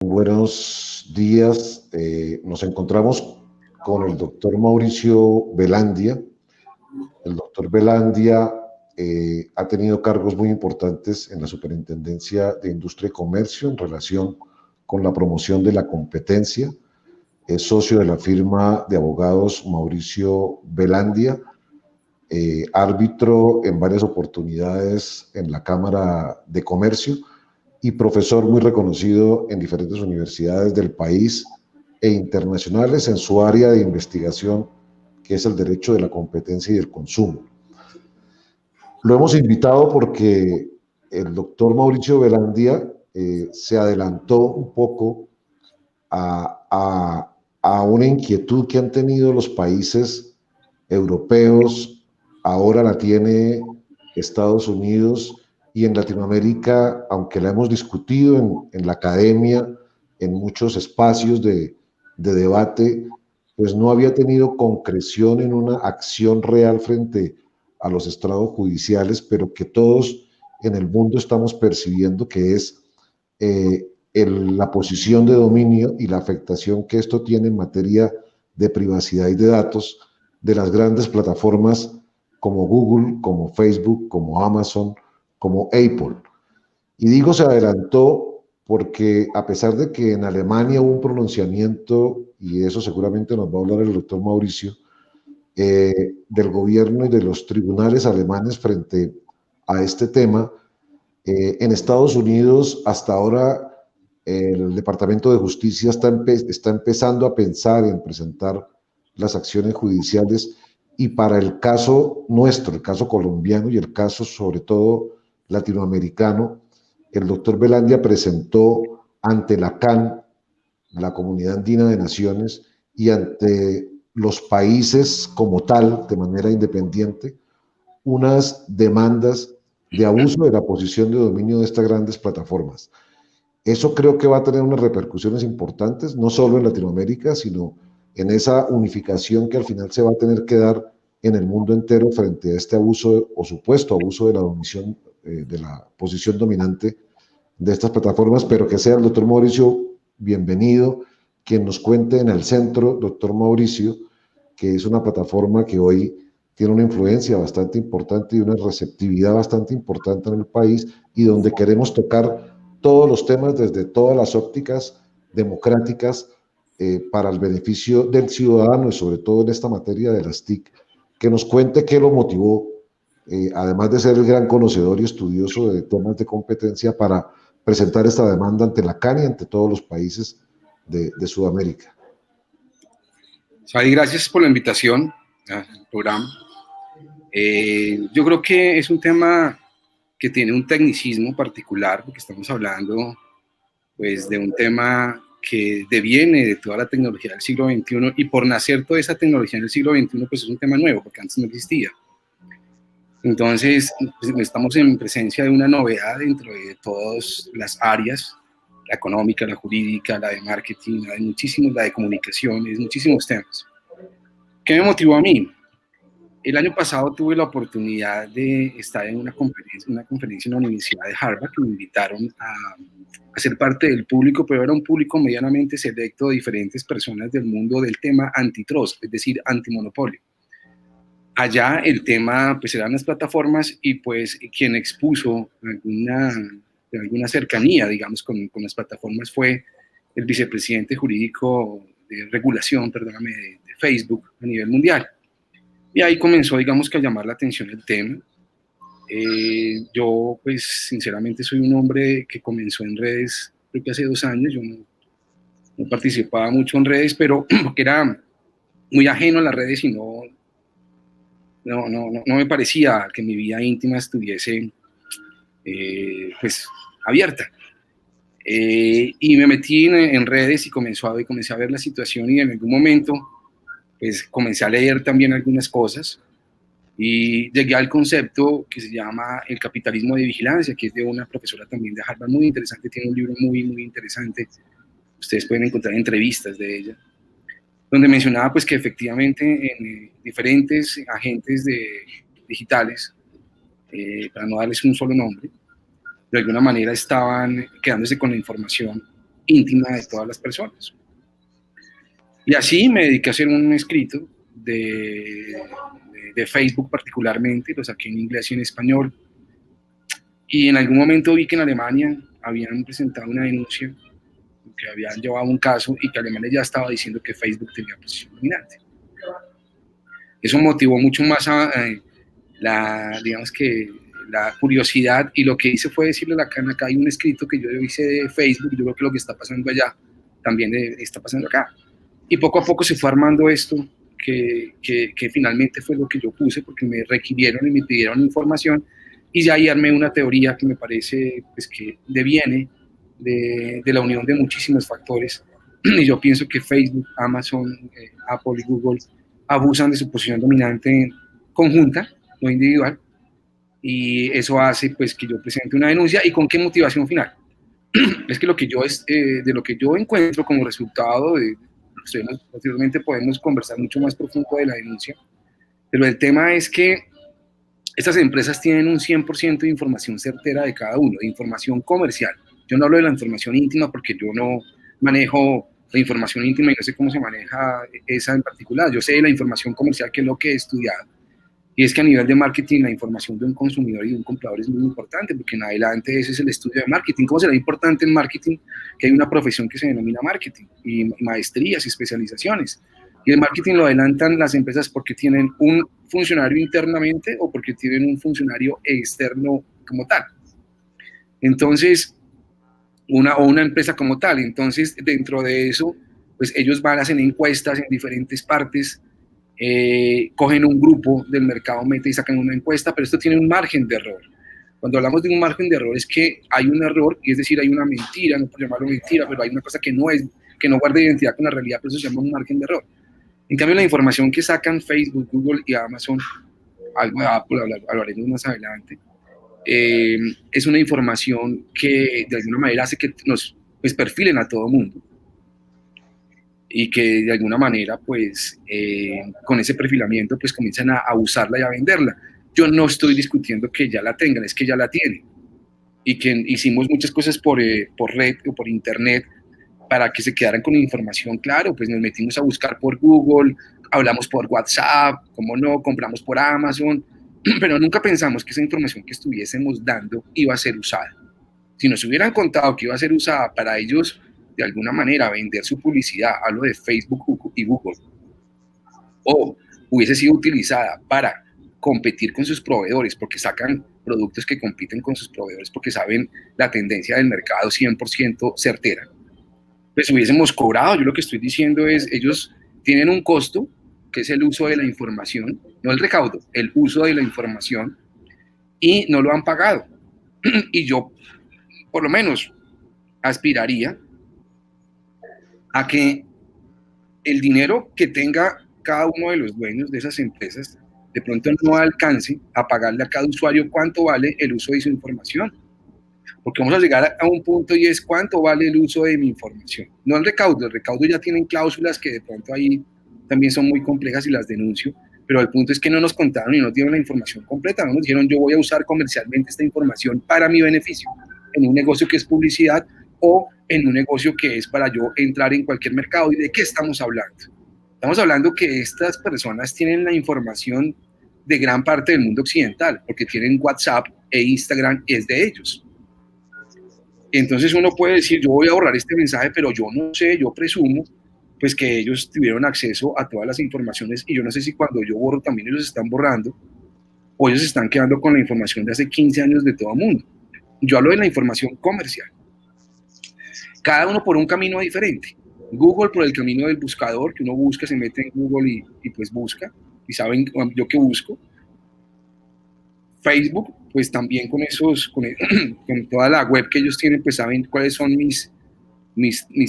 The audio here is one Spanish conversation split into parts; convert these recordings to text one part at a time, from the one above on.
Buenos días. Nos encontramos con el doctor Mauricio Velandia. El doctor Velandia ha tenido cargos muy importantes en la Superintendencia de Industria y Comercio en relación con la promoción de la competencia. Es socio de la firma de abogados Mauricio Velandia, árbitro en varias oportunidades en la Cámara de Comercio y profesor muy reconocido en diferentes universidades del país e internacionales en su área de investigación, que es el derecho de la competencia y del consumo. Lo hemos invitado porque el doctor Mauricio Velandia se adelantó un poco a una inquietud que han tenido los países europeos, ahora la tiene Estados Unidos, y en Latinoamérica, aunque la hemos discutido en la academia, en muchos espacios de debate, pues no había tenido concreción en una acción real frente a los estrados judiciales, pero que todos en el mundo estamos percibiendo que es la posición de dominio y la afectación que esto tiene en materia de privacidad y de datos de las grandes plataformas como Google, como Facebook, como Amazon, como Apple. Y digo se adelantó porque a pesar de que en Alemania hubo un pronunciamiento, y eso seguramente nos va a hablar el doctor Mauricio, del gobierno y de los tribunales alemanes frente a este tema, en Estados Unidos hasta ahora el Departamento de Justicia está empezando a pensar en presentar las acciones judiciales, y para el caso nuestro, el caso colombiano y el caso sobre todo latinoamericano, el doctor Velandia presentó ante la CAN, la Comunidad Andina de Naciones, y ante los países como tal, de manera independiente, unas demandas de abuso de la posición de dominio de estas grandes plataformas. Eso creo que va a tener unas repercusiones importantes, no solo en Latinoamérica, sino en esa unificación que al final se va a tener que dar en el mundo entero frente a este abuso o supuesto abuso de la dominión, de la posición dominante de estas plataformas. Pero que sea el doctor Mauricio bienvenido, quien nos cuente en el centro, doctor Mauricio, que es una plataforma que hoy tiene una influencia bastante importante y una receptividad bastante importante en el país, y donde queremos tocar todos los temas desde todas las ópticas democráticas, para el beneficio del ciudadano, y sobre todo en esta materia de las TIC, que nos cuente qué lo motivó, además de ser el gran conocedor y estudioso de temas de competencia, para presentar esta demanda ante la CAN y ante todos los países de Sudamérica. Sadi, gracias por la invitación al programa. Yo creo que es un tema que tiene un tecnicismo particular, porque estamos hablando pues, de un tema que deviene de toda la tecnología del siglo XXI, y por nacer toda esa tecnología en el siglo XXI, pues es un tema nuevo, porque antes no existía. Entonces, pues, estamos en presencia de una novedad dentro de todas las áreas, la económica, la jurídica, la de marketing, la de comunicaciones, muchísimos temas. ¿Qué me motivó a mí? El año pasado tuve la oportunidad de estar en una conferencia en la Universidad de Harvard, que me invitaron a ser parte del público, pero era un público medianamente selecto de diferentes personas del mundo del tema antitrust, es decir, antimonopolio. Allá el tema pues eran las plataformas, y pues quien expuso alguna cercanía, digamos, con las plataformas fue el vicepresidente jurídico de regulación, perdóname, de Facebook a nivel mundial. Y ahí comenzó, digamos, que a llamar la atención el tema. Yo, pues, sinceramente soy un hombre que comenzó en redes, creo que hace 2 años. Yo no participaba mucho en redes, pero porque era muy ajeno a las redes, y no me parecía que mi vida íntima estuviese, pues, abierta. Y me metí en redes y comencé a ver la situación, y en algún momento, pues, comencé a leer también algunas cosas. Y llegué al concepto que se llama el capitalismo de vigilancia, que es de una profesora también de Harvard, muy interesante, tiene un libro muy, muy interesante, ustedes pueden encontrar entrevistas de ella, donde mencionaba pues que efectivamente en diferentes agentes digitales, para no darles un solo nombre, de alguna manera estaban quedándose con la información íntima de todas las personas. Y así me dediqué a hacer un escrito de Facebook particularmente, lo saqué en inglés y en español, y en algún momento vi que en Alemania habían presentado una denuncia, que habían llevado un caso y que Alemania ya estaba diciendo que Facebook tenía posición dominante. Eso motivó mucho más digamos que la curiosidad, y lo que hice fue decirle acá hay un escrito que yo hice de Facebook, yo creo que lo que está pasando allá también está pasando acá. Y poco a poco se fue armando esto, que finalmente fue lo que yo puse, porque me requirieron y me pidieron información, y ya ahí armé una teoría que me parece pues, que deviene de la unión de muchísimos factores, y yo pienso que Facebook, Amazon, Apple y Google abusan de su posición dominante conjunta, no individual, y eso hace pues que yo presente una denuncia. ¿Y con qué motivación final? Es que de lo que yo encuentro como resultado posteriormente podemos conversar mucho más profundo de la denuncia, pero el tema es que estas empresas tienen un 100% de información certera de cada uno, de información comercial. Yo no hablo de la información íntima porque yo no manejo la información íntima y no sé cómo se maneja esa en particular. Yo sé de la información comercial, que es lo que he estudiado. Y es que a nivel de marketing la información de un consumidor y de un comprador es muy importante, porque en adelante ese es el estudio de marketing. ¿Cómo será importante en marketing que hay una profesión que se denomina marketing, y maestrías y especializaciones? Y el marketing lo adelantan las empresas porque tienen un funcionario internamente o porque tienen un funcionario externo como tal. Entonces, una empresa como tal. Entonces, dentro de eso, pues ellos van a hacer encuestas en diferentes partes, cogen un grupo del mercado meta y sacan una encuesta, pero esto tiene un margen de error. Cuando hablamos de un margen de error es que hay un error, y es decir, hay una mentira, no por llamarlo mentira, pero hay una cosa que no guarda identidad con la realidad, pero eso se llama un margen de error. En cambio, la información que sacan Facebook, Google y Amazon, Apple, hablaremos más adelante, es una información que de alguna manera hace que nos pues, perfilen a todo mundo, y que de alguna manera pues con ese perfilamiento pues comienzan a usarla y a venderla. Yo no estoy discutiendo que ya la tengan, es que ya la tienen, y que hicimos muchas cosas por red o por internet para que se quedaran con información. Claro, pues nos metimos a buscar por Google, hablamos por WhatsApp, cómo no, compramos por Amazon, pero nunca pensamos que esa información que estuviésemos dando iba a ser usada. Si nos hubieran contado que iba a ser usada para ellos de alguna manera vender su publicidad, hablo de Facebook y Google, o hubiese sido utilizada para competir con sus proveedores, porque sacan productos que compiten con sus proveedores, porque saben la tendencia del mercado 100% certera, pues hubiésemos cobrado. Yo lo que estoy diciendo es, ellos tienen un costo, que es el uso de la información, no el recaudo, el uso de la información, y no lo han pagado. Y yo, por lo menos, aspiraría a que el dinero que tenga cada uno de los dueños de esas empresas de pronto no alcance a pagarle a cada usuario cuánto vale el uso de su información. Porque vamos a llegar a un punto, y es cuánto vale el uso de mi información. No el recaudo ya tienen cláusulas que de pronto ahí también son muy complejas y las denuncio, pero el punto es que no nos contaron y no dieron la información completa. No nos dijeron, yo voy a usar comercialmente esta información para mi beneficio, en un negocio que es publicidad o en un negocio que es para yo entrar en cualquier mercado. ¿Y de qué estamos hablando? Estamos hablando que estas personas tienen la información de gran parte del mundo occidental, porque tienen WhatsApp e Instagram, es de ellos. Entonces uno puede decir, yo voy a borrar este mensaje, pero yo no sé, yo presumo pues que ellos tuvieron acceso a todas las informaciones, y yo no sé si cuando yo borro también ellos están borrando, o ellos están quedando con la información de hace 15 años de todo el mundo. Yo hablo de la información comercial. Cada uno por un camino diferente. Google por el camino del buscador, que uno busca, se mete en Google y pues busca, y saben yo qué busco. Facebook, pues también con toda la web que ellos tienen, pues saben cuáles son mis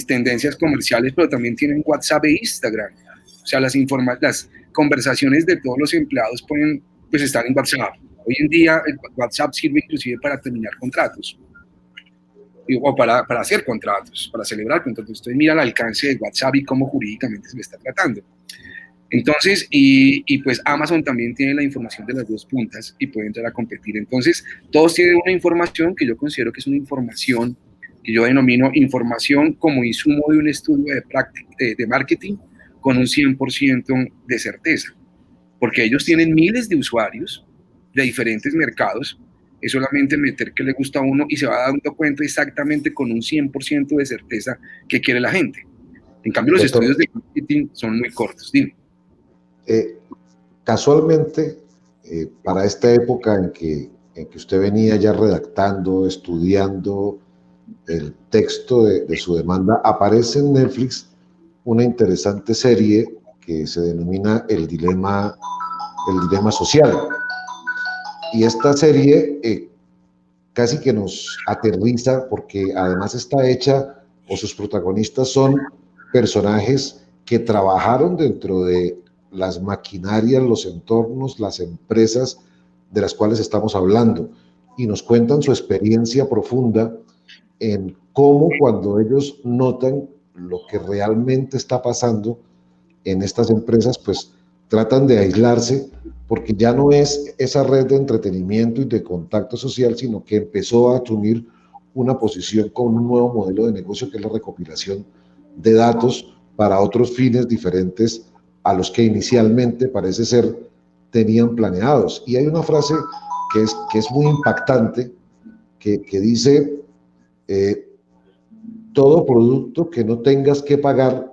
tendencias comerciales, pero también tienen WhatsApp e Instagram. O sea, las conversaciones de todos los empleados pueden pues estar en WhatsApp. Hoy en día el WhatsApp sirve inclusive para terminar contratos, o para hacer contratos, para celebrar contratos. Entonces mira el alcance de WhatsApp y cómo jurídicamente se le está tratando. Entonces, y pues Amazon también tiene la información de las dos puntas y puede entrar a competir. Entonces, todos tienen una información que yo considero que es una información que yo denomino información como insumo de un estudio de marketing con un 100% de certeza, porque ellos tienen miles de usuarios de diferentes mercados, es solamente meter que le gusta a uno y se va dando cuenta exactamente con un 100% de certeza qué quiere la gente. En cambio, los Doctor, estudios de marketing son muy cortos. Dime. casualmente, para esta época en que usted venía ya redactando, estudiando el texto de su demanda, aparece en Netflix una interesante serie que se denomina el dilema social. Y esta serie casi que nos aterriza porque además está hecha, o sus protagonistas son personajes que trabajaron dentro de las maquinarias, los entornos, las empresas de las cuales estamos hablando, y nos cuentan su experiencia profunda en cómo, cuando ellos notan lo que realmente está pasando en estas empresas, pues tratan de aislarse, porque ya no es esa red de entretenimiento y de contacto social, sino que empezó a asumir una posición con un nuevo modelo de negocio, que es la recopilación de datos para otros fines diferentes a los que inicialmente parece ser tenían planeados. Y hay una frase que es muy impactante, que dice, todo producto que no tengas que pagar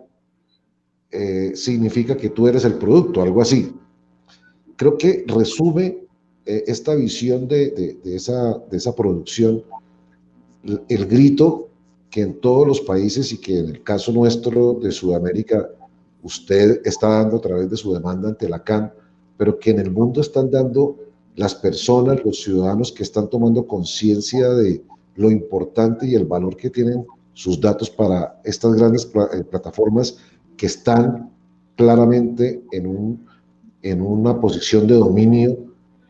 significa que tú eres el producto, algo así. Creo que resume esta visión de esa producción, el grito que en todos los países, y que en el caso nuestro de Sudamérica usted está dando a través de su demanda ante la CAN, pero que en el mundo están dando las personas, los ciudadanos que están tomando conciencia de lo importante y el valor que tienen sus datos para estas grandes plataformas que están claramente en una posición de dominio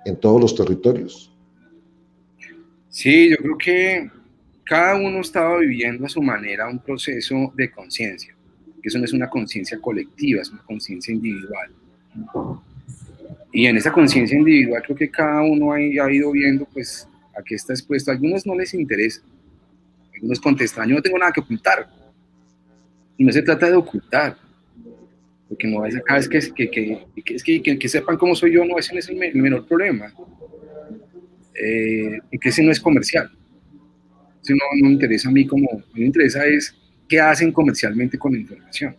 en todos los territorios. Sí, yo creo que cada uno estaba viviendo a su manera un proceso de conciencia, que eso no es una conciencia colectiva, es una conciencia individual. Y en esa conciencia individual creo que cada uno ha ido viendo pues a qué está expuesto. A algunos no les interesa, algunos contestan, yo no tengo nada que ocultar. Y no se trata de ocultar, porque no es acá, es que sepan cómo soy yo, no, ese no es el menor problema. Y que ese no es comercial. Eso no me interesa a mí como, a mí me interesa es qué hacen comercialmente con la información.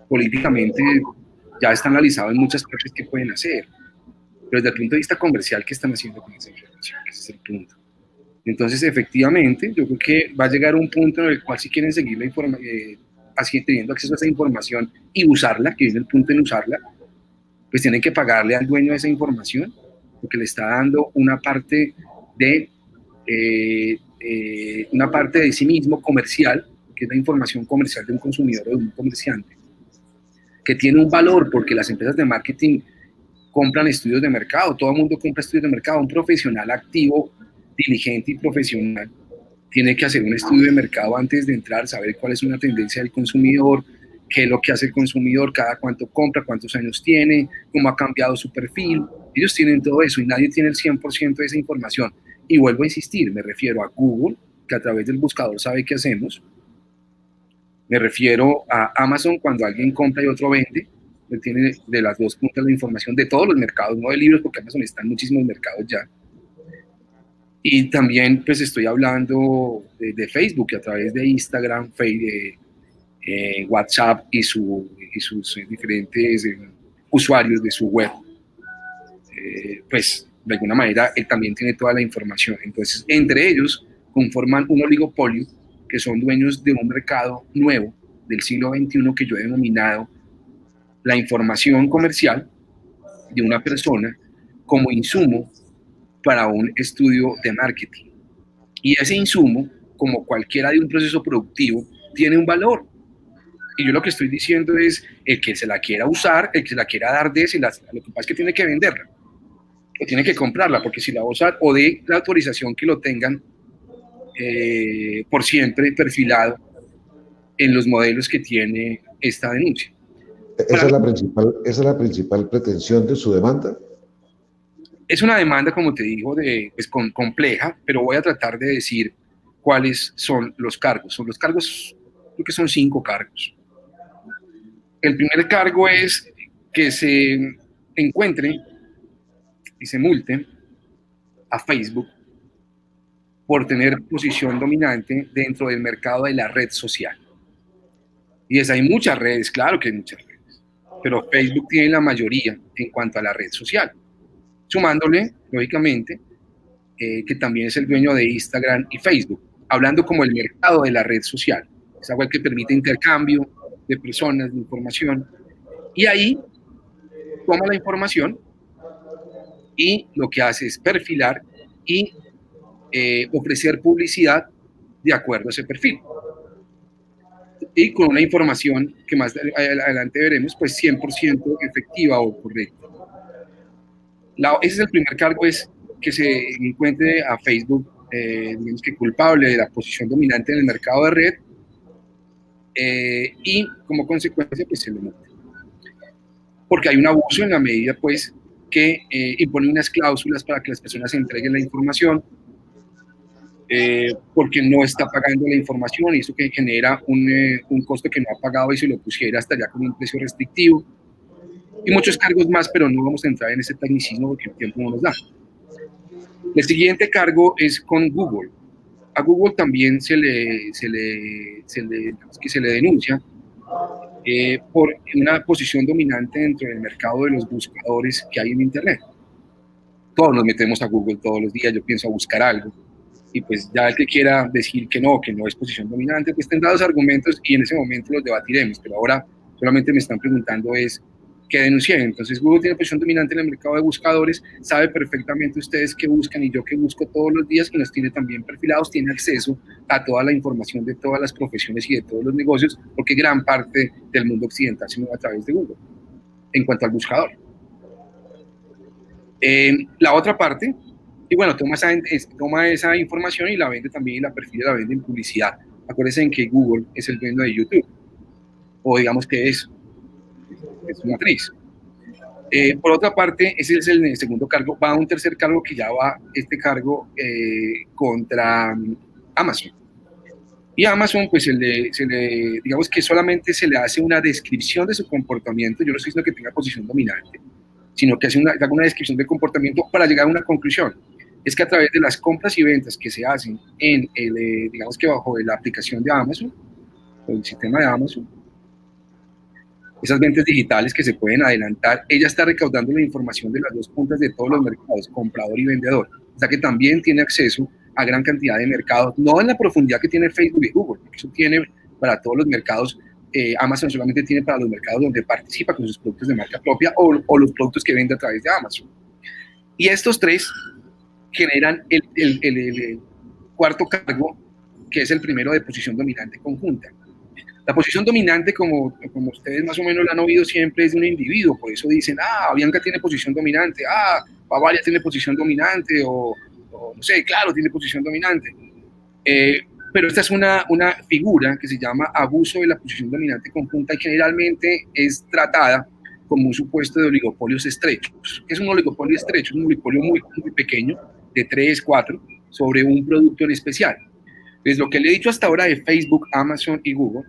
Políticamente ya está analizado en muchas partes qué pueden hacer, pero desde el punto de vista comercial, ¿qué están haciendo con esa información? Ese es el punto. Entonces, efectivamente, yo creo que va a llegar un punto en el cual si quieren seguir la así teniendo acceso a esa información y usarla, que viene el punto en usarla, pues tienen que pagarle al dueño de esa información, porque le está dando una parte de sí mismo comercial, que es la información comercial de un consumidor o de un comerciante, que tiene un valor porque las empresas de marketing compran estudios de mercado, todo el mundo compra estudios de mercado, un profesional activo, diligente y profesional tiene que hacer un estudio de mercado antes de entrar, saber cuál es una tendencia del consumidor, qué es lo que hace el consumidor, cada cuánto compra, cuántos años tiene, cómo ha cambiado su perfil. Ellos tienen todo eso y nadie tiene el 100% de esa información. Y vuelvo a insistir, me refiero a Google, que a través del buscador sabe qué hacemos. Me refiero a Amazon, cuando alguien compra y otro vende. Él tiene de las dos puntas la información de todos los mercados, no de libros, porque Amazon está en muchísimos mercados ya. Y también pues estoy hablando de Facebook, que a través de Instagram, WhatsApp y sus diferentes usuarios de su web, pues de alguna manera él también tiene toda la información. Entonces, entre ellos conforman un oligopolio que son dueños de un mercado nuevo del siglo XXI que yo he denominado la información comercial de una persona como insumo para un estudio de marketing. Y ese insumo, como cualquiera de un proceso productivo, tiene un valor. Y yo lo que estoy diciendo es, el que se la quiera usar, el que se la quiera dar lo que pasa es que tiene que venderla, o tiene que comprarla, porque si la va a usar, o de la autorización que lo tengan por siempre perfilado en los modelos que tiene esta denuncia. Esa es la principal pretensión de su demanda. Es una demanda, como te digo, compleja, pero voy a tratar de decir cuáles son los cargos. Son los cargos, creo que son 5 cargos. El primer cargo es que se encuentre y se multe a Facebook por tener posición dominante dentro del mercado de la red social. Y hay muchas redes, claro que hay muchas redes, pero Facebook tiene la mayoría en cuanto a la red social, sumándole, lógicamente, que también es el dueño de Instagram y Facebook, hablando como el mercado de la red social. Es algo que permite intercambio de personas, de información, y ahí toma la información y lo que hace es perfilar y ofrecer publicidad de acuerdo a ese perfil. Y con una información que más adelante veremos, pues 100% efectiva o correcta. Ese es el primer cargo, es que se encuentre a Facebook, digamos que culpable de la posición dominante en el mercado de red, y como consecuencia, pues se le multa. Porque hay un abuso en la medida, pues, que impone unas cláusulas para que las personas entreguen la información, porque no está pagando la información, y eso que genera un costo que no ha pagado y se lo pusiera hasta ya con un precio restrictivo, y muchos cargos más, pero no vamos a entrar en ese tecnicismo porque el tiempo no nos da. El siguiente cargo es con Google. A Google también se le denuncia por una posición dominante dentro del mercado de los buscadores que hay en Internet. Todos nos metemos a Google todos los días, yo pienso a buscar algo, y pues ya el que quiera decir que no es posición dominante, pues tendrá los argumentos y en ese momento los debatiremos, pero ahora solamente me están preguntando es qué denuncié. Entonces Google tiene posición dominante en el mercado de buscadores, sabe perfectamente ustedes qué buscan y yo qué busco todos los días, y nos tiene también perfilados, tiene acceso a toda la información de todas las profesiones y de todos los negocios, porque gran parte del mundo occidental se mueve a través de Google en cuanto al buscador. La otra parte, y bueno, toma esa información y la vende también, y la perfila, la vende en publicidad. Acuérdense en que Google es el dueño de YouTube, o digamos que es su matriz. Por otra parte, ese es el segundo cargo. Va a un tercer cargo que ya va este cargo contra Amazon. Y a Amazon, pues digamos que solamente se le hace una descripción de su comportamiento. Yo no estoy diciendo que tenga posición dominante, sino que hace una descripción de comportamiento para llegar a una conclusión. Es que a través de las compras y ventas que se hacen en digamos que bajo la aplicación de Amazon, o el sistema de Amazon, esas ventas digitales que se pueden adelantar, ella está recaudando la información de las dos puntas de todos los mercados, comprador y vendedor. O sea que también tiene acceso a gran cantidad de mercados, no en la profundidad que tiene Facebook y Google, porque eso tiene para todos los mercados. Amazon solamente tiene para los mercados donde participa con sus productos de marca propia o los productos que vende a través de Amazon. Y estos tres generan el cuarto cargo, que es el primero de posición dominante conjunta. La posición dominante, como ustedes más o menos la han oído siempre, es de un individuo. Por eso dicen, Bianca tiene posición dominante, Bavaria tiene posición dominante, o no sé, claro, tiene posición dominante. Pero esta es una figura que se llama abuso de la posición dominante conjunta y generalmente es tratada como un supuesto de oligopolios estrechos. ¿Qué es un oligopolio estrecho? Es un oligopolio muy, muy pequeño, de 3, 4, sobre un producto en especial. Entonces, lo que le he dicho hasta ahora de Facebook, Amazon y Google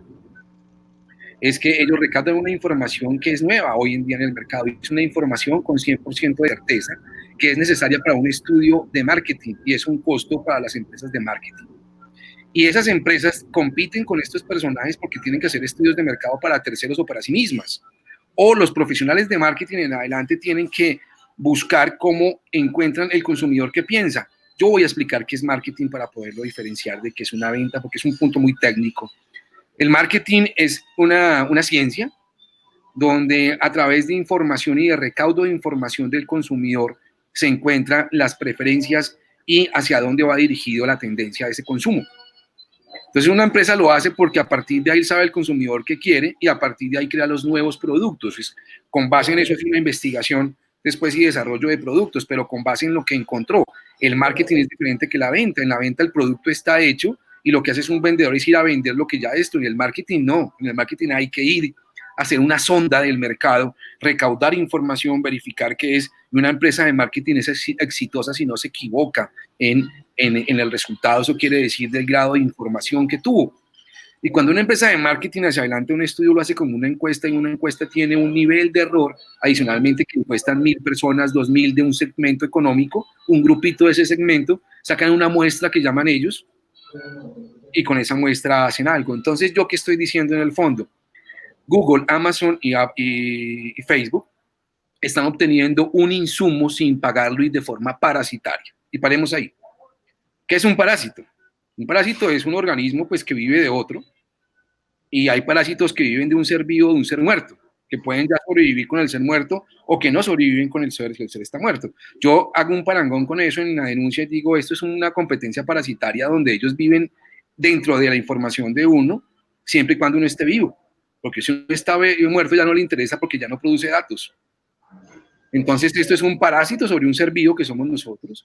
es que ellos recaudan una información que es nueva hoy en día en el mercado, y es una información con 100% de certeza que es necesaria para un estudio de marketing, y es un costo para las empresas de marketing. Y esas empresas compiten con estos personajes porque tienen que hacer estudios de mercado para terceros o para sí mismas. O los profesionales de marketing en adelante tienen que buscar cómo encuentran el consumidor que piensa. Yo voy a explicar qué es marketing para poderlo diferenciar de qué es una venta, porque es un punto muy técnico. El marketing es una ciencia donde a través de información y de recaudo de información del consumidor se encuentran las preferencias y hacia dónde va dirigido la tendencia de ese consumo. Entonces una empresa lo hace porque a partir de ahí sabe el consumidor qué quiere y a partir de ahí crea los nuevos productos. Es, con base en eso es una investigación después y desarrollo de productos, pero con base en lo que encontró. El marketing es diferente que la venta. En la venta el producto está hecho y lo que hace es un vendedor es ir a vender lo que ya es esto. En el marketing no. En el marketing hay que ir a hacer una sonda del mercado, recaudar información, verificar qué es. Y una empresa de marketing es exitosa si no se equivoca en en el resultado, eso quiere decir del grado de información que tuvo. Y cuando una empresa de marketing hacia adelante, un estudio lo hace como una encuesta, y una encuesta tiene un nivel de error, adicionalmente que encuestan 1000 personas, 2000 de un segmento económico, un grupito de ese segmento, sacan una muestra que llaman ellos, y con esa muestra hacen algo. Entonces, ¿yo qué estoy diciendo en el fondo? Google, Amazon y Facebook están obteniendo un insumo sin pagarlo y de forma parasitaria. Y paremos ahí. ¿Qué es un parásito? Un parásito es un organismo pues, que vive de otro, y hay parásitos que viven de un ser vivo, de un ser muerto, que pueden ya sobrevivir con el ser muerto o que no sobreviven con el ser está muerto. Yo hago un parangón con eso en la denuncia y digo, esto es una competencia parasitaria donde ellos viven dentro de la información de uno, siempre y cuando uno esté vivo, porque si uno está muerto ya no le interesa porque ya no produce datos. Entonces esto es un parásito sobre un ser vivo que somos nosotros,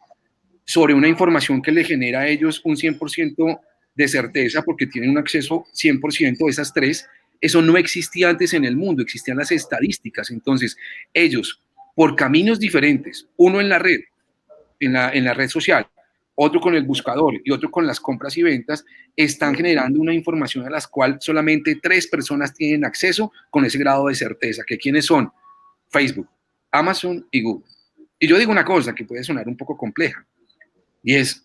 sobre una información que le genera a ellos un 100% de certeza porque tienen un acceso 100% de esas tres. Eso no existía antes en el mundo, existían las estadísticas. Entonces ellos, por caminos diferentes, uno en la red, en la red social, otro con el buscador y otro con las compras y ventas, están generando una información a la cual solamente 3 personas tienen acceso con ese grado de certeza, que quiénes son: Facebook, Amazon y Google. Y yo digo una cosa que puede sonar un poco compleja, y es,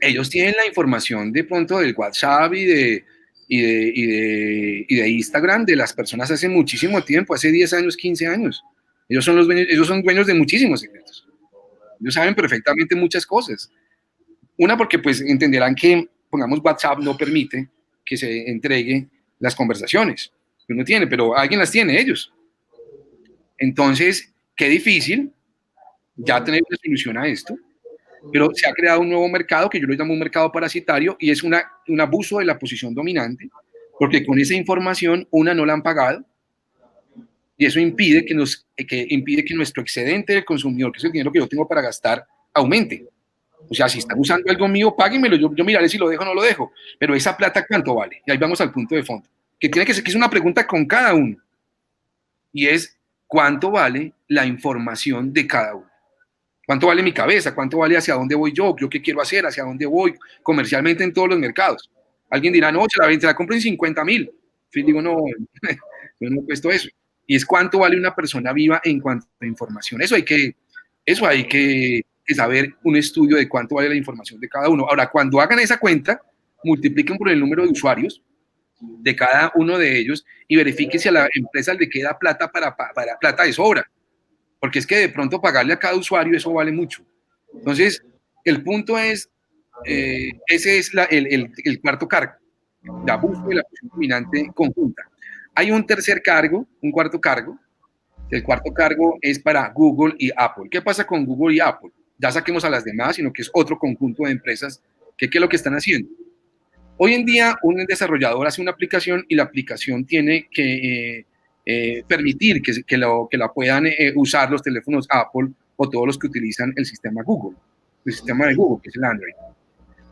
ellos tienen la información de pronto del WhatsApp y de Instagram de las personas hace muchísimo tiempo, hace 10 años, 15 años. Ellos son dueños de muchísimos secretos. Ellos saben perfectamente muchas cosas. Una, porque pues entenderán que, pongamos, WhatsApp no permite que se entregue las conversaciones que uno tiene, pero alguien las tiene, ellos. Entonces, qué difícil ya tener una solución a esto, pero se ha creado un nuevo mercado que yo lo llamo un mercado parasitario, y es un abuso de la posición dominante, porque con esa información no la han pagado, y eso impide que nuestro excedente del consumidor, que es el dinero que yo tengo para gastar, aumente. O sea, si están usando algo mío, páguenmelo, yo miraré si lo dejo o no lo dejo, pero esa plata, ¿cuánto vale? Y ahí vamos al punto de fondo, que tiene que ser, que es una pregunta con cada uno, y es, ¿cuánto vale la información de cada uno? ¿Cuánto vale mi cabeza? ¿Cuánto vale hacia dónde voy yo? ¿Yo qué quiero hacer? ¿Hacia dónde voy? Comercialmente en todos los mercados. Alguien dirá, no, se la compro en 50,000. Yo digo, no, yo no he puesto eso. Y es cuánto vale una persona viva en cuanto a información. Eso hay que saber, un estudio de cuánto vale la información de cada uno. Ahora, cuando hagan esa cuenta, multipliquen por el número de usuarios de cada uno de ellos y verifiquen si a la empresa le queda plata para plata de sobra. Porque es que de pronto pagarle a cada usuario, eso vale mucho. Entonces, el punto es, ese es el cuarto cargo, de abuso de la posición dominante conjunta. Hay un tercer cargo, un cuarto cargo. El cuarto cargo es para Google y Apple. ¿Qué pasa con Google y Apple? Ya saquemos a las demás, sino que es otro conjunto de empresas que ¿qué es lo que están haciendo? Hoy en día, un desarrollador hace una aplicación y la aplicación tiene que permitir que la puedan usar los teléfonos Apple o todos los que utilizan el sistema Google, el sistema de Google, que es el Android.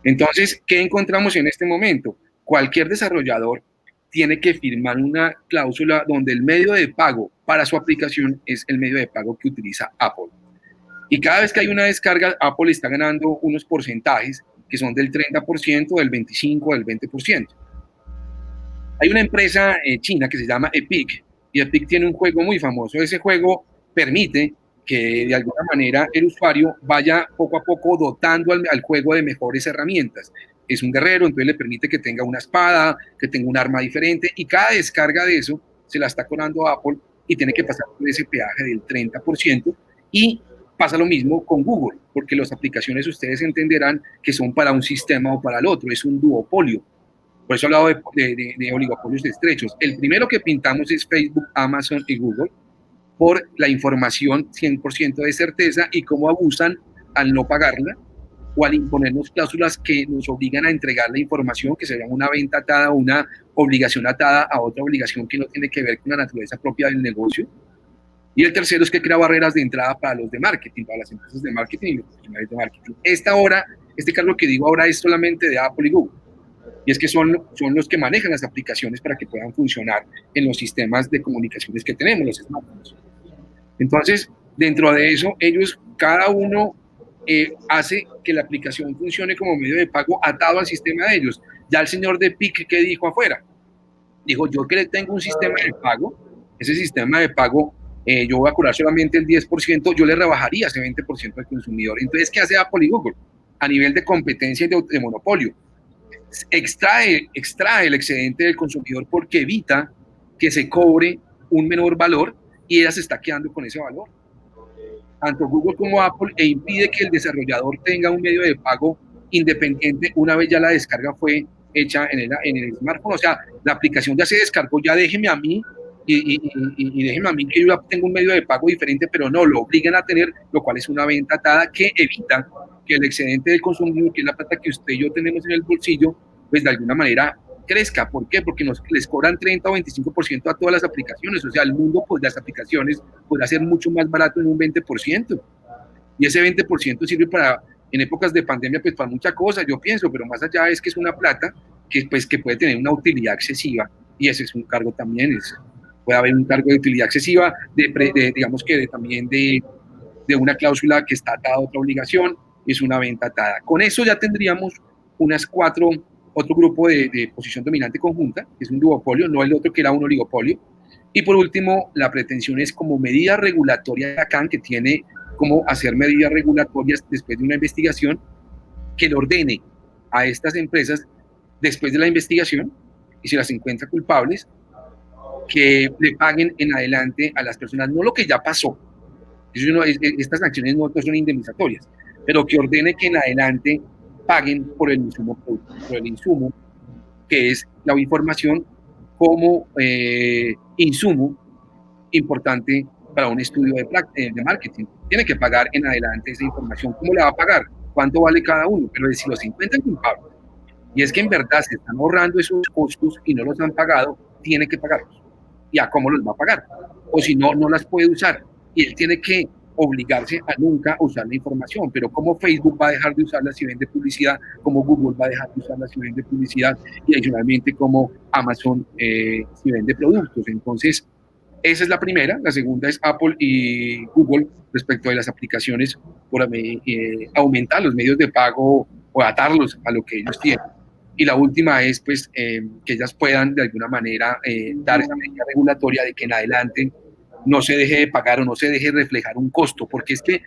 Entonces, ¿qué encontramos en este momento? Cualquier desarrollador tiene que firmar una cláusula donde el medio de pago para su aplicación es el medio de pago que utiliza Apple. Y cada vez que hay una descarga, Apple está ganando unos porcentajes que son del 30%, del 25%, del 20%. Hay una empresa china que se llama Epic, y Epic tiene un juego muy famoso. Ese juego permite que de alguna manera el usuario vaya poco a poco dotando al juego de mejores herramientas. Es un guerrero, entonces le permite que tenga una espada, que tenga un arma diferente, y cada descarga de eso se la está cobrando Apple y tiene que pasar por ese peaje del 30%, y pasa lo mismo con Google, porque las aplicaciones ustedes entenderán que son para un sistema o para el otro, es un duopolio. Por eso he hablado de oligopolios estrechos. El primero que pintamos es Facebook, Amazon y Google, por la información 100% de certeza y cómo abusan al no pagarla o al imponernos cláusulas que nos obligan a entregar la información, que sería una venta atada, una obligación atada a otra obligación que no tiene que ver con la naturaleza propia del negocio. Y el tercero es que crea barreras de entrada para los de marketing, para las empresas de marketing y los profesionales de marketing. Este cargo que digo ahora es solamente de Apple y Google. Y es que son los que manejan las aplicaciones para que puedan funcionar en los sistemas de comunicaciones que tenemos, los smartphones. Entonces, dentro de eso, ellos, cada uno hace que la aplicación funcione como medio de pago atado al sistema de ellos. Ya el señor de PIC, ¿qué dijo afuera? Dijo, yo que tengo un sistema de pago, ese sistema de pago, yo voy a cobrar solamente el 10%, yo le rebajaría ese 20% al consumidor. Entonces, ¿qué hace Apple y Google? A nivel de competencia y de monopolio, extrae el excedente del consumidor porque evita que se cobre un menor valor y ella se está quedando con ese valor. Tanto Google como Apple, e impide que el desarrollador tenga un medio de pago independiente una vez ya la descarga fue hecha en el smartphone. O sea, la aplicación ya se descargó, ya déjeme a mí y déjeme a mí que yo tengo un medio de pago diferente, pero no, lo obligan a tener, lo cual es una venta atada que evita que el excedente del consumidor, que es la plata que usted y yo tenemos en el bolsillo, pues de alguna manera crezca. ¿Por qué? Porque les cobran 30 o 25% a todas las aplicaciones. O sea, el mundo pues, de las aplicaciones podrá ser mucho más barato en un 20%. Y ese 20% sirve para, en épocas de pandemia, pues para muchas cosas, yo pienso, pero más allá es que es una plata que, pues, que puede tener una utilidad excesiva. Y ese es un cargo también. Puede haber un cargo de utilidad excesiva, digamos que también de una cláusula que está atada a otra obligación, es una venta atada. Con eso ya tendríamos otro grupo de posición dominante conjunta, que es un duopolio, no el otro que era un oligopolio. Y por último, la pretensión es como medida regulatoria acá, que tiene como hacer medidas regulatorias después de una investigación que le ordene a estas empresas, después de la investigación, y si las encuentra culpables, que le paguen en adelante a las personas, no lo que ya pasó, estas sanciones no son indemnizatorias, pero que ordene que en adelante paguen por el insumo, que es la información como insumo importante para un estudio de marketing. Tiene que pagar en adelante esa información. ¿Cómo le va a pagar? ¿Cuánto vale cada uno? Pero si los encuentran culpables, y es que en verdad se están ahorrando esos costos y no los han pagado, tiene que pagarlos. ¿Y a cómo los va a pagar? O si no, no las puede usar. Y él tiene que obligarse a nunca usar la información. Pero ¿cómo Facebook va a dejar de usarla si vende publicidad? ¿Cómo Google va a dejar de usarla si vende publicidad? Y adicionalmente, ¿cómo Amazon si vende productos? Entonces, esa es la primera. La segunda es Apple y Google respecto de las aplicaciones por aumentar los medios de pago o atarlos a lo que ellos tienen. Y la última es pues, que ellas puedan de alguna manera dar esa medida regulatoria de que en adelante no se deje de pagar o no se deje de reflejar un costo, porque es que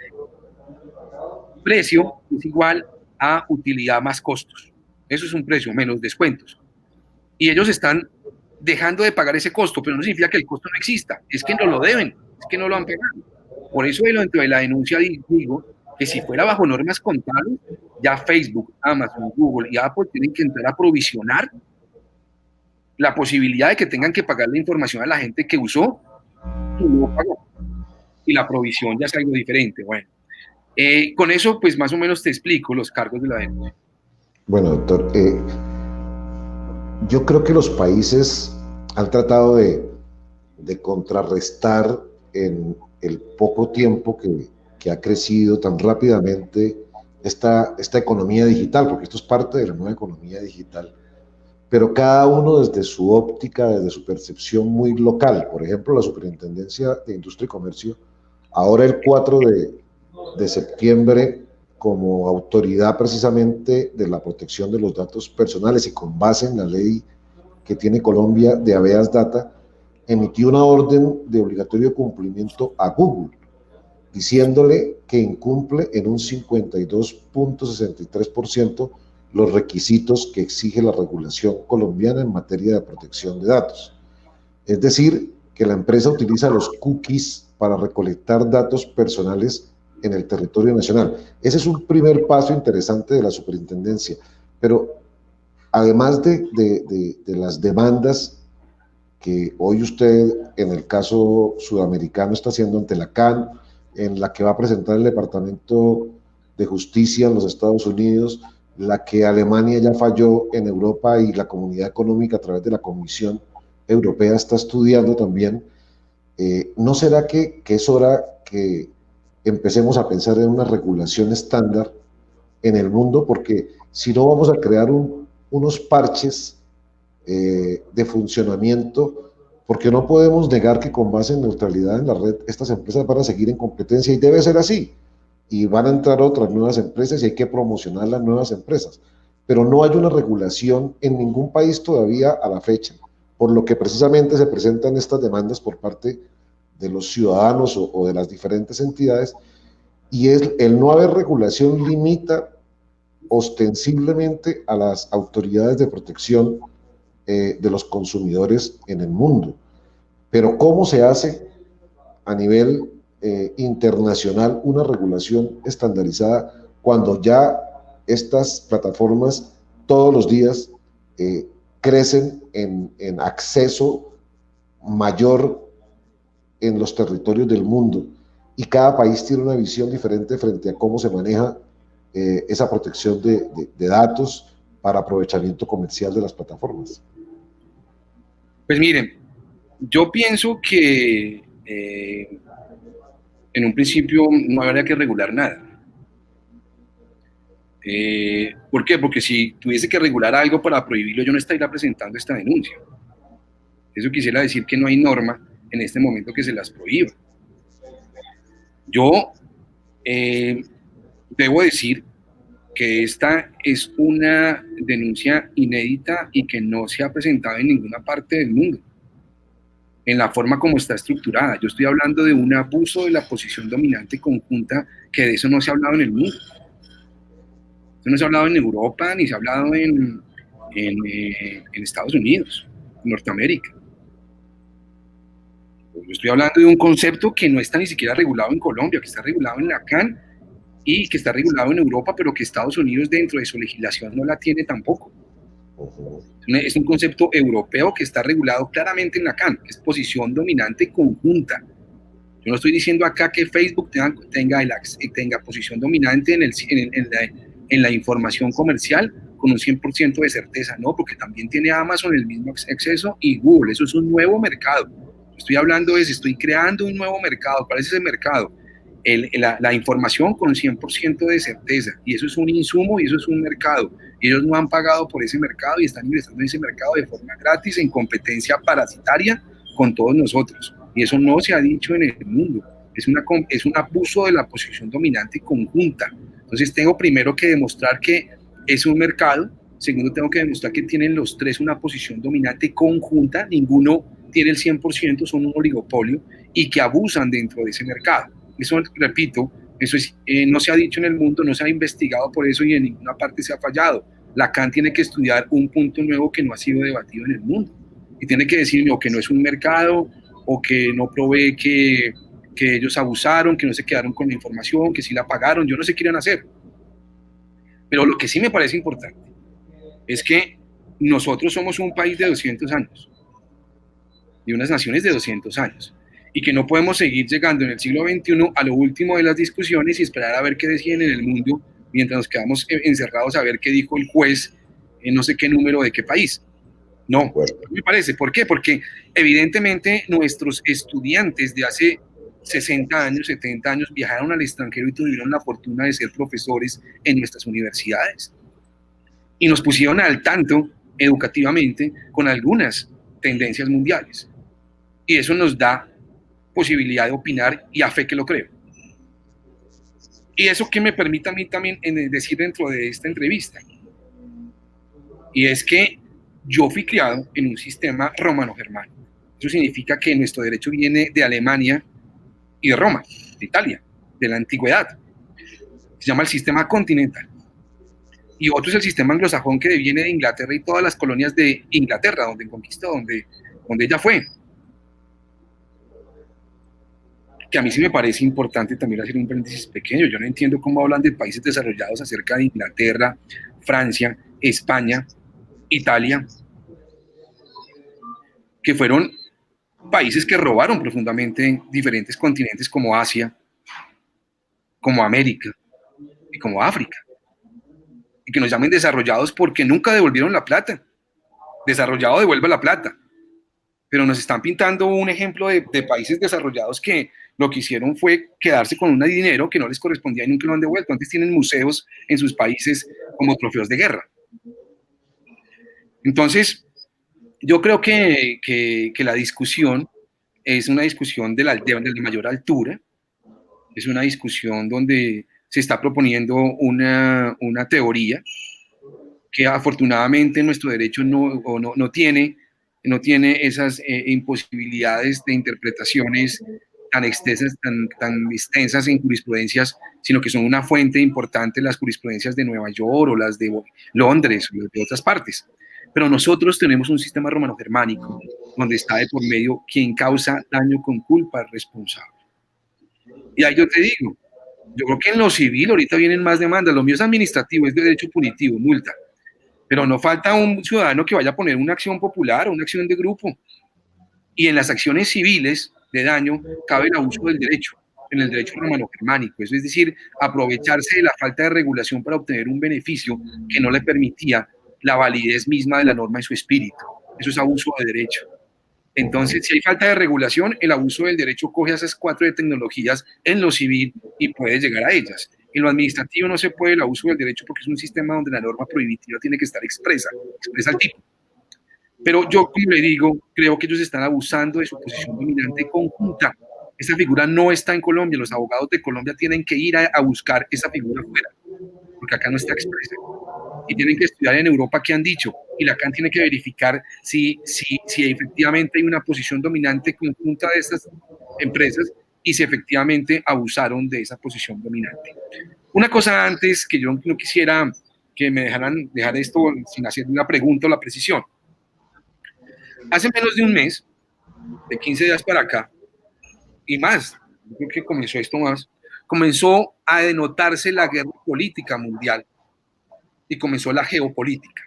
precio es igual a utilidad más costos. Eso es un precio menos descuentos. Y ellos están dejando de pagar ese costo, pero no significa que el costo no exista, es que no lo deben, es que no lo han pagado. Por eso dentro de la denuncia digo que si fuera bajo normas contables, ya Facebook, Amazon, Google y Apple tienen que entrar a provisionar la posibilidad de que tengan que pagar la información a la gente que usó y no pagó. Y la provisión ya es algo diferente. Bueno, con eso pues más o menos te explico los cargos de la denuncia. Bueno, doctor, yo creo que los países han tratado de contrarrestar en el poco tiempo que ha crecido tan rápidamente esta economía digital, porque esto es parte de la nueva economía digital, pero cada uno desde su óptica, desde su percepción muy local. Por ejemplo, la Superintendencia de Industria y Comercio, ahora el 4 de septiembre, como autoridad precisamente de la protección de los datos personales y con base en la ley que tiene Colombia de habeas data, emitió una orden de obligatorio cumplimiento a Google, diciéndole que incumple en un 52.63% los requisitos que exige la regulación colombiana en materia de protección de datos. Es decir, que la empresa utiliza los cookies para recolectar datos personales en el territorio nacional. Ese es un primer paso interesante de la superintendencia, pero además de las demandas que hoy usted, en el caso sudamericano, está haciendo ante la CAN, en la que va a presentar el Departamento de Justicia en los Estados Unidos, la que Alemania ya falló en Europa y la Comunidad Económica a través de la Comisión Europea está estudiando también, ¿no será que es hora que empecemos a pensar en una regulación estándar en el mundo? Porque si no vamos a crear unos parches de funcionamiento, porque no podemos negar que con base en neutralidad en la red estas empresas van a seguir en competencia y debe ser así, y van a entrar otras nuevas empresas y hay que promocionar las nuevas empresas. Pero no hay una regulación en ningún país todavía a la fecha, por lo que precisamente se presentan estas demandas por parte de los ciudadanos o de las diferentes entidades, y es el no haber regulación limita ostensiblemente a las autoridades de protección de los consumidores en el mundo. Pero ¿cómo se hace a nivel internacional una regulación estandarizada cuando ya estas plataformas todos los días crecen en acceso mayor en los territorios del mundo y cada país tiene una visión diferente frente a cómo se maneja esa protección de datos para aprovechamiento comercial de las plataformas? Pues miren, yo pienso que en un principio no habría que regular nada. ¿Por qué? Porque si tuviese que regular algo para prohibirlo, yo no estaría presentando esta denuncia. Eso quisiera decir que no hay norma en este momento que se las prohíba. Yo debo decir que esta es una denuncia inédita y que no se ha presentado en ninguna parte del mundo, en la forma como está estructurada. Yo estoy hablando de un abuso de la posición dominante conjunta, que de eso no se ha hablado en el mundo. Eso no se ha hablado en Europa, ni se ha hablado en Estados Unidos, en Norteamérica. Yo estoy hablando de un concepto que no está ni siquiera regulado en Colombia, que está regulado en la CAN y que está regulado en Europa, pero que Estados Unidos dentro de su legislación no la tiene tampoco. Es un concepto europeo que está regulado claramente en la CAN, que es posición dominante conjunta. Yo no estoy diciendo acá que Facebook tenga posición dominante en la información comercial con un 100% de certeza, no, porque también tiene Amazon el mismo acceso y Google. Eso es un nuevo mercado. Estoy hablando de si estoy creando un nuevo mercado. ¿Cuál es ese mercado? La información con 100% de certeza, y eso es un insumo y eso es un mercado. Ellos no han pagado por ese mercado y están ingresando en ese mercado de forma gratis, en competencia parasitaria con todos nosotros, y eso no se ha dicho en el mundo. Es un abuso de la posición dominante conjunta. Entonces tengo primero que demostrar que es un mercado, segundo tengo que demostrar que tienen los tres una posición dominante conjunta, ninguno tiene el 100%, son un oligopolio, y que abusan dentro de ese mercado. Eso, repito, eso no se ha dicho en el mundo, no se ha investigado por eso y en ninguna parte se ha fallado. Lacan tiene que estudiar un punto nuevo que no ha sido debatido en el mundo y tiene que decirme o que no es un mercado o que no provee que ellos abusaron, que no se quedaron con la información, que sí la pagaron, yo no sé qué iban a hacer. Pero lo que sí me parece importante es que nosotros somos un país de 200 años, de unas naciones de 200 años, y que no podemos seguir llegando en el siglo XXI a lo último de las discusiones y esperar a ver qué deciden en el mundo mientras nos quedamos encerrados a ver qué dijo el juez en no sé qué número de qué país. No, me parece. ¿Por qué? Porque evidentemente nuestros estudiantes de hace 60 años, 70 años viajaron al extranjero y tuvieron la fortuna de ser profesores en nuestras universidades y nos pusieron al tanto educativamente con algunas tendencias mundiales, y eso nos da posibilidad de opinar y a fe que lo creo. Y eso que me permite a mí también decir dentro de esta entrevista, y es que yo fui criado en un sistema romano-germánico. Eso significa que nuestro derecho viene de Alemania y de Roma, de Italia, de la antigüedad. Se llama el sistema continental. Y otro es el sistema anglosajón, que viene de Inglaterra y todas las colonias de Inglaterra, donde conquistó, donde ella fue. Que a mí sí me parece importante también hacer un paréntesis pequeño. Yo no entiendo cómo hablan de países desarrollados acerca de Inglaterra, Francia, España, Italia, que fueron países que robaron profundamente diferentes continentes como Asia, como América y como África, y que nos llamen desarrollados porque nunca devolvieron la plata. Desarrollado devuelve la plata, pero nos están pintando un ejemplo de países desarrollados que lo que hicieron fue quedarse con un dinero que no les correspondía y nunca lo han devuelto. Antes tienen museos en sus países como trofeos de guerra. Entonces, yo creo que la discusión es una discusión de la mayor altura, es una discusión donde se está proponiendo una teoría que afortunadamente nuestro derecho no tiene esas imposibilidades de interpretaciones tan extensas, tan extensas en jurisprudencias, sino que son una fuente importante las jurisprudencias de Nueva York o las de Londres o las de otras partes. Pero nosotros tenemos un sistema romano-germánico donde está de por medio quien causa daño con culpa es responsable. Y ahí yo te digo, yo creo que en lo civil ahorita vienen más demandas, lo mío es administrativo, es de derecho punitivo, multa, pero no falta un ciudadano que vaya a poner una acción popular o una acción de grupo. Y en las acciones civiles de daño cabe el abuso del derecho, en el derecho romano-germánico, eso es decir, aprovecharse de la falta de regulación para obtener un beneficio que no le permitía la validez misma de la norma en su espíritu. Eso es abuso de derecho. Entonces, si hay falta de regulación, el abuso del derecho coge a esas 4 de tecnologías en lo civil y puede llegar a ellas. En lo administrativo no se puede el abuso del derecho porque es un sistema donde la norma prohibitiva tiene que estar expresa al tipo. Pero yo, como le digo, creo que ellos están abusando de su posición dominante conjunta. Esa figura no está en Colombia. Los abogados de Colombia tienen que ir a buscar esa figura afuera, porque acá no está expresa. Y tienen que estudiar en Europa qué han dicho. Y Lacan tiene que verificar si efectivamente hay una posición dominante conjunta de estas empresas y si efectivamente abusaron de esa posición dominante. Una cosa antes que yo no quisiera que me dejar esto sin hacer una pregunta o la precisión. Hace menos de un mes, de 15 días para acá, y más, yo creo que comenzó esto más, comenzó a denotarse la guerra política mundial y comenzó la geopolítica.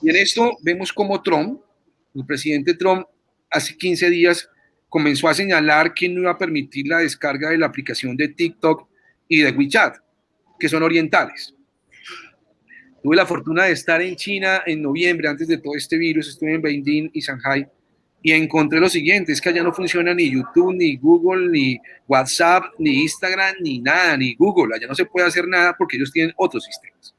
Y en esto vemos como Trump, el presidente Trump, hace 15 días comenzó a señalar que no iba a permitir la descarga de la aplicación de TikTok y de WeChat, que son orientales. Tuve la fortuna de estar en China en noviembre, antes de todo este virus, estuve en Beijing y Shanghai, y encontré lo siguiente, es que allá no funciona ni YouTube, ni Google, ni WhatsApp, ni Instagram, ni nada, ni Google, allá no se puede hacer nada porque ellos tienen otros sistemas.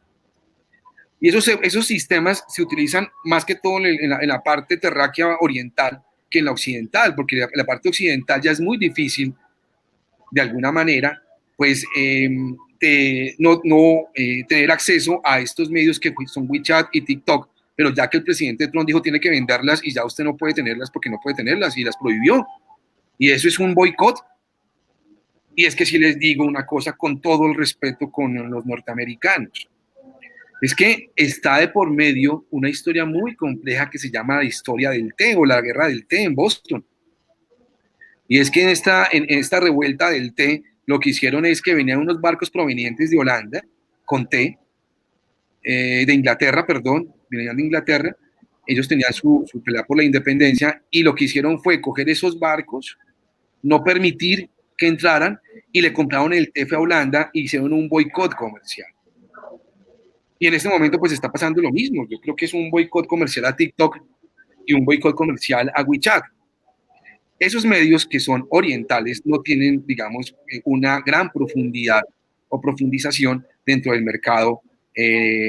Y esos sistemas se utilizan más que todo en la parte terráquea oriental que en la occidental, porque la parte occidental ya es muy difícil, de alguna manera, pues tener acceso a estos medios que son WeChat y TikTok, pero ya que el presidente Trump dijo tiene que venderlas y ya usted no puede tenerlas porque no puede tenerlas y las prohibió. Y eso es un boicot. Y es que si les digo una cosa con todo el respeto con los norteamericanos, es que está de por medio una historia muy compleja que se llama la historia del té o la guerra del té en Boston. Y es que en esta revuelta del té, lo que hicieron es que venían unos barcos provenientes de Holanda, con té, de Inglaterra, perdón, venían de Inglaterra, ellos tenían su pelea por la independencia, y lo que hicieron fue coger esos barcos, no permitir que entraran, y le compraron el té a Holanda y hicieron un boicot comercial. Y en este momento pues está pasando lo mismo, yo creo que es un boicot comercial a TikTok y un boicot comercial a WeChat. Esos medios que son orientales no tienen, digamos, una gran profundidad o profundización dentro del mercado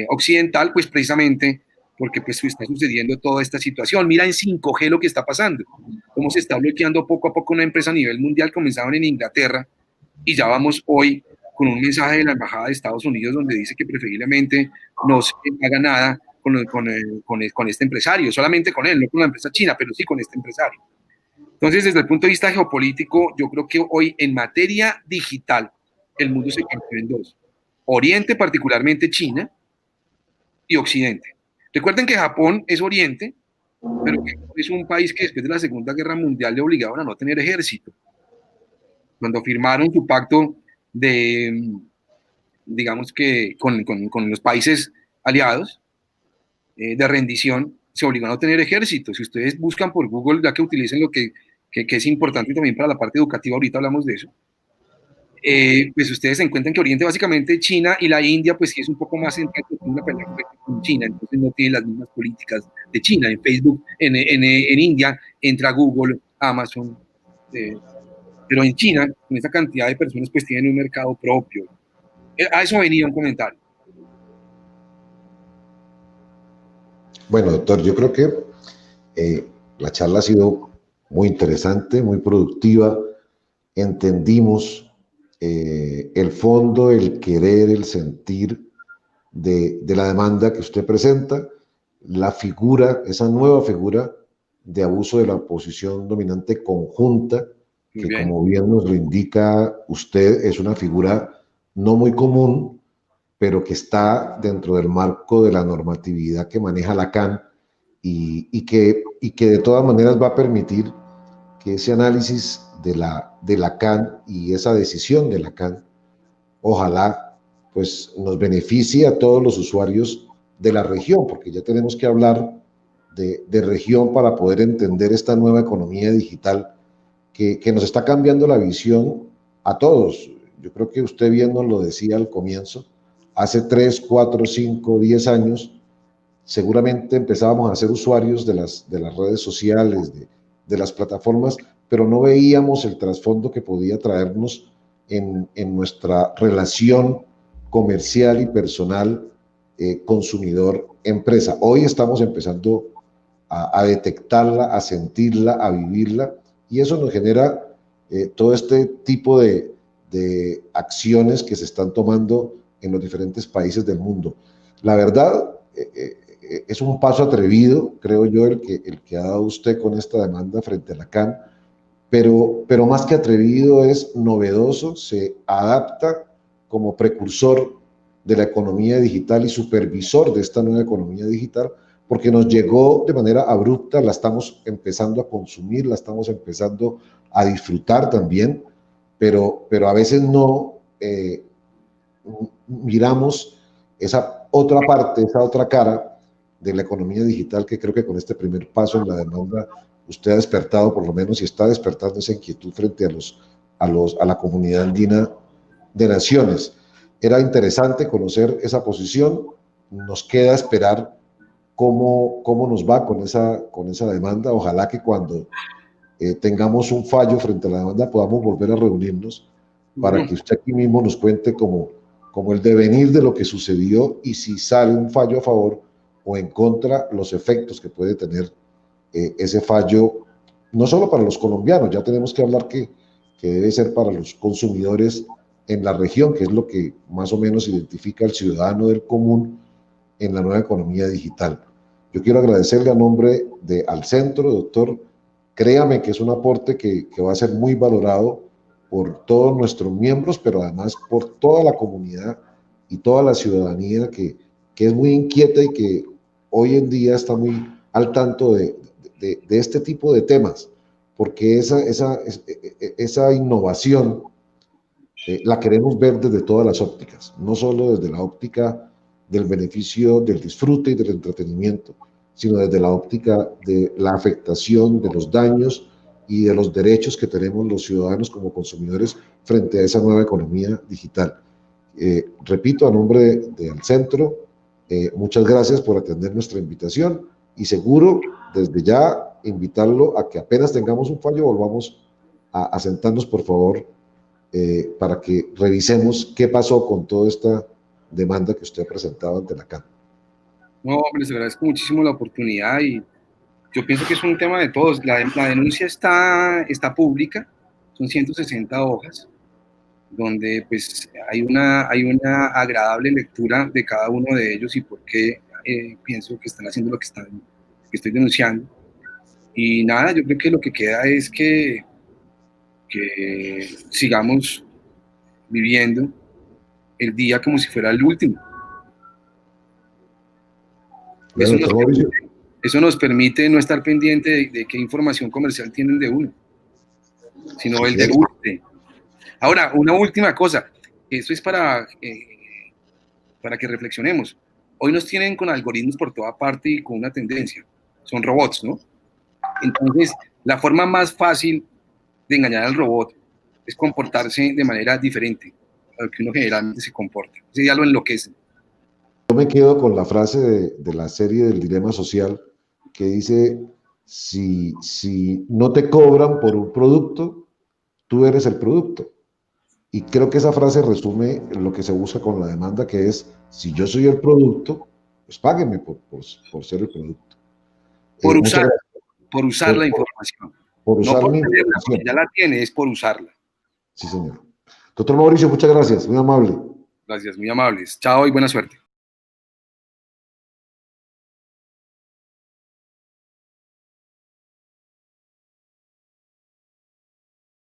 occidental, pues precisamente porque pues está sucediendo toda esta situación. Mira en 5G lo que está pasando, cómo se está bloqueando poco a poco una empresa a nivel mundial. Comenzaron en Inglaterra y ya vamos hoy con un mensaje de la Embajada de Estados Unidos donde dice que preferiblemente no se haga nada con este empresario, solamente con él, no con la empresa china, pero sí con este empresario. Entonces, desde el punto de vista geopolítico, yo creo que hoy en materia digital el mundo se partió en dos. Oriente, particularmente China, y Occidente. Recuerden que Japón es Oriente, pero es un país que después de la Segunda Guerra Mundial le obligaron a no tener ejército. Cuando firmaron su pacto de, digamos que con los países aliados de rendición, se obligaron a no tener ejército. Si ustedes buscan por Google, ya que utilicen lo que es importante también para la parte educativa, ahorita hablamos de eso, pues ustedes se encuentran que Oriente, básicamente China y la India, pues sí es un poco más central en la pelea con China, entonces no tiene las mismas políticas de China. En Facebook, en India, entra Google, Amazon, pero en China, con esa cantidad de personas, pues tienen un mercado propio. A eso venía un comentario. Bueno, doctor, yo creo que la charla ha sido muy interesante, muy productiva. Entendimos el fondo, el querer, el sentir de la demanda que usted presenta, la figura, esa nueva figura de abuso de la posición dominante conjunta, Muy que bien. como bien nos lo indica usted, es una figura no muy común, pero que está dentro del marco de la normatividad que maneja Lacan y que de todas maneras va a permitir que ese análisis de Lacan y esa decisión de Lacan, ojalá pues nos beneficie a todos los usuarios de la región, porque ya tenemos que hablar de región para poder entender esta nueva economía digital que nos está cambiando la visión a todos. Yo creo que usted bien nos lo decía al comienzo, hace 3, 4, 5, 10 años, seguramente empezábamos a ser usuarios de las redes sociales, de las plataformas, pero no veíamos el trasfondo que podía traernos en nuestra relación comercial y personal consumidor-empresa. Hoy estamos empezando a detectarla, a sentirla, a vivirla, y eso nos genera todo este tipo de acciones que se están tomando en los diferentes países del mundo. La verdad, es un paso atrevido, creo yo, el que ha dado usted con esta demanda frente a la CAN, pero más que atrevido es novedoso, se adapta como precursor de la economía digital y supervisor de esta nueva economía digital, porque nos llegó de manera abrupta, la estamos empezando a consumir, la estamos empezando a disfrutar también, pero a veces no miramos esa otra parte, esa otra cara de la economía digital que creo que con este primer paso en la demanda usted ha despertado por lo menos y está despertando esa inquietud frente a la comunidad andina de naciones. Era interesante conocer esa posición, nos queda esperar cómo nos va con esa demanda. Ojalá que cuando tengamos un fallo frente a la demanda podamos volver a reunirnos para que usted aquí mismo nos cuente como el devenir de lo que sucedió y si sale un fallo a favor o en contra, los efectos que puede tener ese fallo, no solo para los colombianos, ya tenemos que hablar que debe ser para los consumidores en la región, que es lo que más o menos identifica al ciudadano del común en la nueva economía digital. Yo quiero agradecerle a nombre de Al Centro, doctor. Créame que es un aporte que va a ser muy valorado por todos nuestros miembros, pero además por toda la comunidad y toda la ciudadanía que es muy inquieta y que hoy en día está muy al tanto de este tipo de temas, porque esa innovación la queremos ver desde todas las ópticas, no solo desde la óptica del beneficio, del disfrute y del entretenimiento, sino desde la óptica de la afectación, de los daños y de los derechos que tenemos los ciudadanos como consumidores frente a esa nueva economía digital. Repito, a nombre de Al Centro, muchas gracias por atender nuestra invitación y seguro desde ya invitarlo a que apenas tengamos un fallo volvamos a sentarnos, por favor, para que revisemos qué pasó con toda esta demanda que usted ha presentado ante la CAN. No, les agradezco muchísimo la oportunidad y yo pienso que es un tema de todos. La denuncia está pública, son 160 hojas, donde pues hay una agradable lectura de cada uno de ellos y por qué pienso que están haciendo lo que estoy denunciando. Y nada, yo creo que lo que queda es que sigamos viviendo el día como si fuera el último. Bueno, doctor Mauricio. Eso nos permite no estar pendiente de qué información comercial tienen de uno, sino el debate. Ahora, una última cosa, esto es para que reflexionemos. Hoy nos tienen con algoritmos por toda parte y con una tendencia. Son robots, ¿no? Entonces, la forma más fácil de engañar al robot es comportarse de manera diferente a lo que uno generalmente se comporta. Ese ya lo enloquece. Yo me quedo con la frase de la serie del dilema social que dice, si no te cobran por un producto, tú eres el producto. Y creo que esa frase resume lo que se busca con la demanda, que es, si yo soy el producto, pues páguenme por ser el producto. Muchas gracias. Por usar la información. Por No usar por mi tenerla, información. porque ya la tiene, es por usarla. Sí, señor. Doctor Mauricio, muchas gracias, muy amable. Gracias, muy amables. Chao y buena suerte.